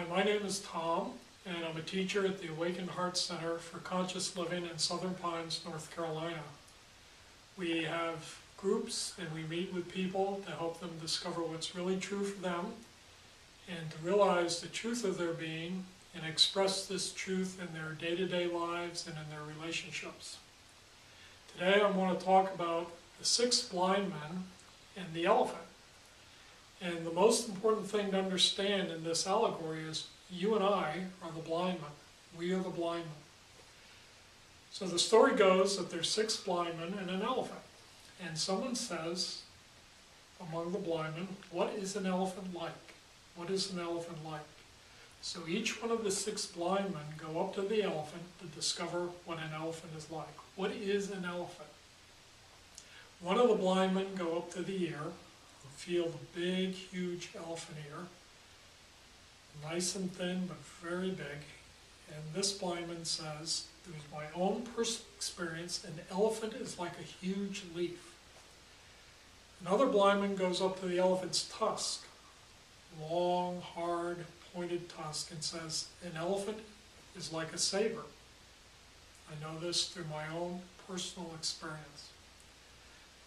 Hi, my name is Tom, and I'm a teacher at the Awakened Heart Center for Conscious Living in Southern Pines, North Carolina. We have groups and we meet with people to help them discover what's really true for them and to realize the truth of their being and express this truth in their day-to-day lives and in their relationships. Today I want to talk about the 6 blind men and the elephant. And the most important thing to understand in this allegory is you and I are the blind men. We are the blind men. So the story goes that there's 6 blind men and an elephant. And someone says, among the blind men, what is an elephant like? What is an elephant like? So each one of the 6 blind men go up to the elephant to discover what an elephant is like. What is an elephant? One of the blind men go up to the ear, feel the big, huge elephant ear, nice and thin, but very big. And this blind man says, through my own personal experience, an elephant is like a huge leaf. Another blind man goes up to the elephant's tusk, long, hard, pointed tusk, and says, an elephant is like a saber. I know this through my own personal experience.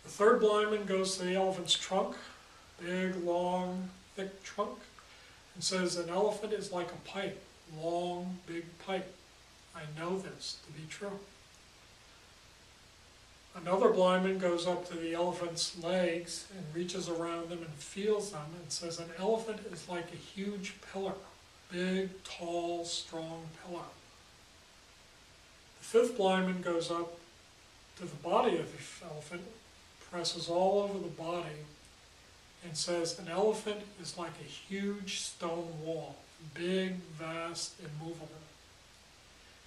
The third blind man goes to the elephant's trunk, big, long, thick trunk, and says an elephant is like a pipe, long, big pipe. I know this to be true. Another blind man goes up to the elephant's legs and reaches around them and feels them and says an elephant is like a huge pillar, big, tall, strong pillar. The fifth blind man goes up to the body of the elephant, presses all over the body, and says an elephant is like a huge stone wall, big, vast, immovable.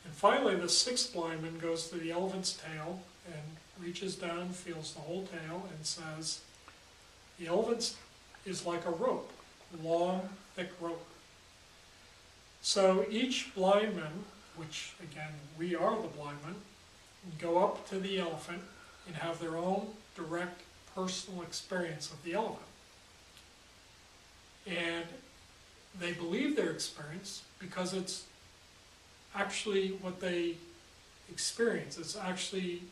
And finally, the sixth blind man goes to the elephant's tail and reaches down, feels the whole tail, and says the elephant is like a rope, long, thick rope. So each blind man, which again, we are the blind men, go up to the elephant and have their own direct personal experience of the elephant. And they believe their experience because it's actually what they experience. It's actually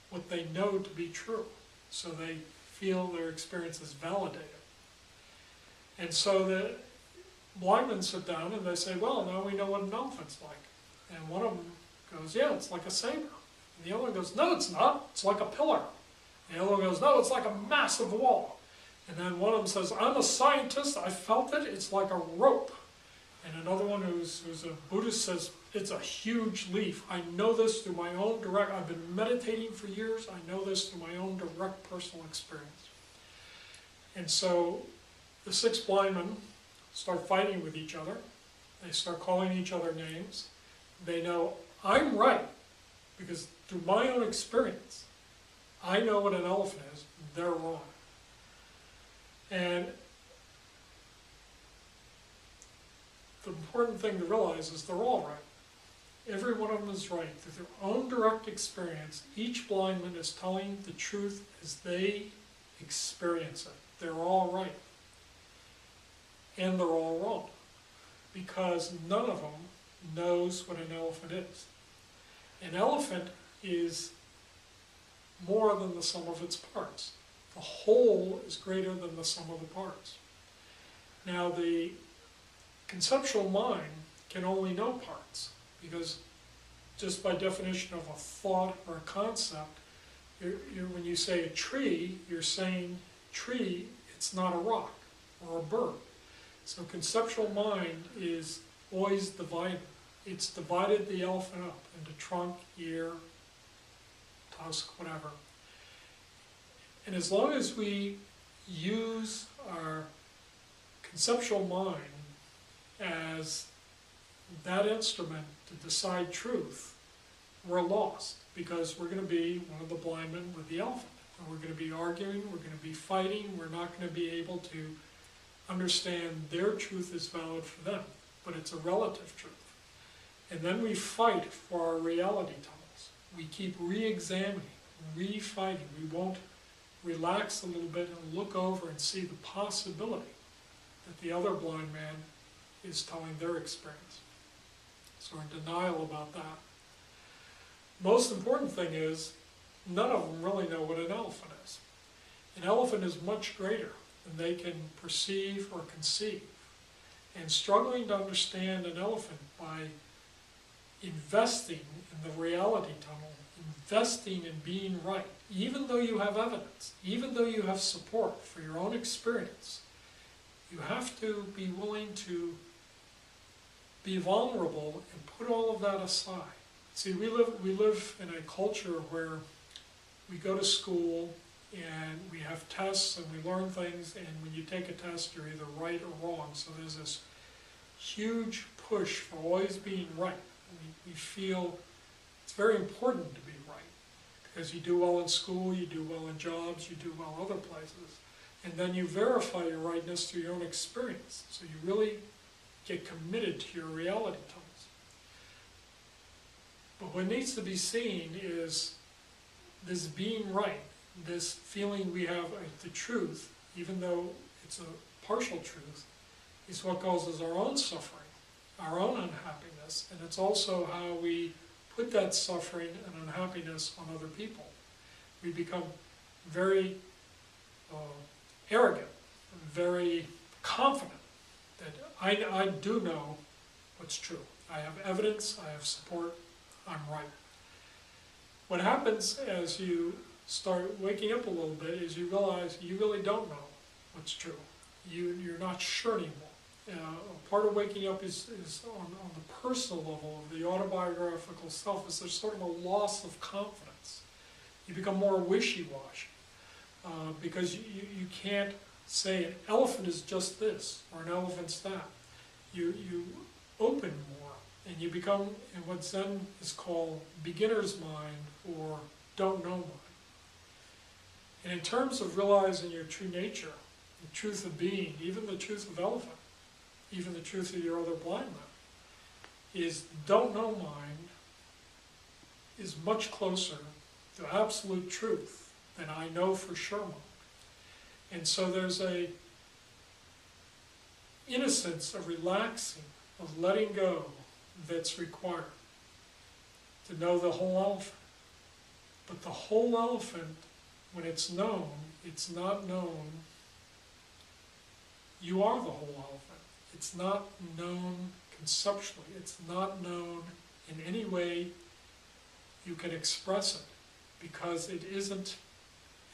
what they know to be true. So they feel their experience is validated. And so the blind men sit down and they say, well, now we know what an elephant's like. And one of them goes, yeah, it's like a saber. And the other one goes, no, it's not. It's like a pillar. And the other one goes, no, it's like a massive wall. And then one of them says, I'm a scientist, I felt it, it's like a rope. And another one who's a Buddhist says, it's a huge leaf. I know this through my own direct, I've been meditating for years, I know this through my own direct personal experience. And so the 6 blind men start fighting with each other. They start calling each other names. They know, I'm right, because through my own experience, I know what an elephant is, they're wrong. And the important thing to realize is they're all right. Every one of them is right. Through their own direct experience, each blind man is telling the truth as they experience it. They're all right. And they're all wrong. Because none of them knows what an elephant is. An elephant is more than the sum of its parts. The whole is greater than the sum of the parts. Now the conceptual mind can only know parts, because just by definition of a thought or a concept, when you say a tree, you're saying tree, it's not a rock or a bird. So conceptual mind is always divided. It's divided the elephant up into trunk, ear, tusk, whatever. And as long as we use our conceptual mind as that instrument to decide truth, we're lost, because we're going to be one of the blind men with the elephant. And we're going to be arguing, we're going to be fighting, we're not going to be able to understand their truth is valid for them, but it's a relative truth. And then we fight for our reality tunnels. We keep re-examining, re-fighting. We won't relax a little bit and look over and see the possibility that the other blind man is telling their experience. So we're in denial about that. Most important thing is, none of them really know what an elephant is. An elephant is much greater than they can perceive or conceive. And struggling to understand an elephant by investing in the reality tunnel, investing in being right, even though you have evidence, even though you have support for your own experience, you have to be willing to be vulnerable and put all of that aside. See, we live in a culture where we go to school and we have tests and we learn things, and when you take a test, you're either right or wrong. So there's this huge push for always being right. We feel it's very important to be right, because you do well in school, you do well in jobs, you do well other places, and then you verify your rightness through your own experience. So you really get committed to your reality tunnels. But what needs to be seen is this being right, this feeling we have of the truth, even though it's a partial truth, is what causes our own suffering, our own unhappiness, and it's also how we put that suffering and unhappiness on other people. We become very arrogant, very confident that I do know what's true. I have evidence, I have support, I'm right. What happens as you start waking up a little bit is you realize you really don't know what's true. You're not sure anymore. Part of waking up is on the personal level of the autobiographical self, is there's sort of a loss of confidence. You become more wishy-washy because you can't say an elephant is just this or an elephant's that. You open more and you become in what Zen is called beginner's mind or don't know mind. And in terms of realizing your true nature, the truth of being, even the truth of elephant, even the truth of your other blind mind, is don't know mind is much closer to absolute truth than I know for sure mind. And so there's a innocence of relaxing, of letting go that's required to know the whole elephant. But the whole elephant, when it's known, it's not known. You are the whole elephant. It's not known conceptually. It's not known in any way you can express it, because it isn't,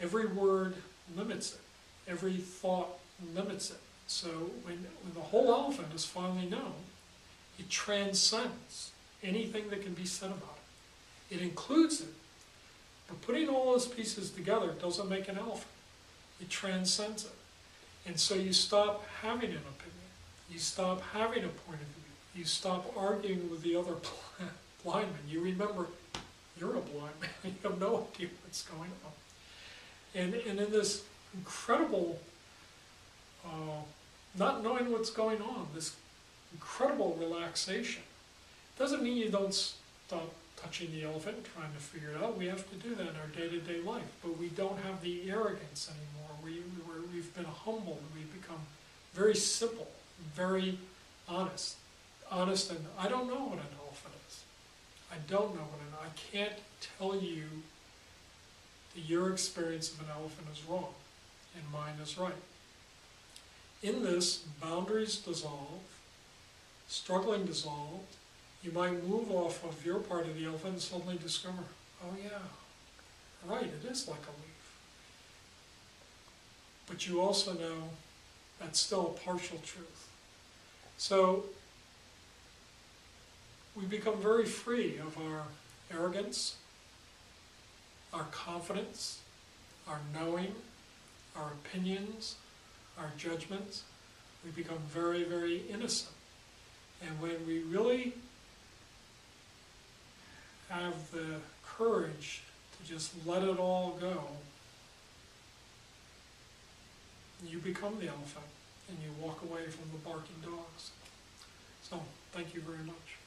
every word limits it. Every thought limits it. So when the whole elephant is finally known, it transcends anything that can be said about it. It includes it, but putting all those pieces together doesn't make an elephant. It transcends it. And so you stop having an opinion. You stop having a point of view. You stop arguing with the other blind man. You remember you're a blind man. You have no idea what's going on. And in this incredible, not knowing what's going on, this incredible relaxation, doesn't mean you don't stop touching the elephant and trying to figure it out. We have to do that in our day-to-day life, but we don't have the arrogance anymore. We've been humbled. We've become very simple, very honest, and I don't know what an elephant is. I don't know I can't tell you that your experience of an elephant is wrong and mine is right. In this, boundaries dissolve, struggling dissolved. You might move off of your part of the elephant and suddenly discover, oh yeah, right, it is like a leaf. But you also know that's still a partial truth. So we become very free of our arrogance, our confidence, our knowing, our opinions, our judgments. We become very, very innocent. And when we really have the courage to just let it all go, you become the elephant and you walk away from the barking dogs. So, thank you very much.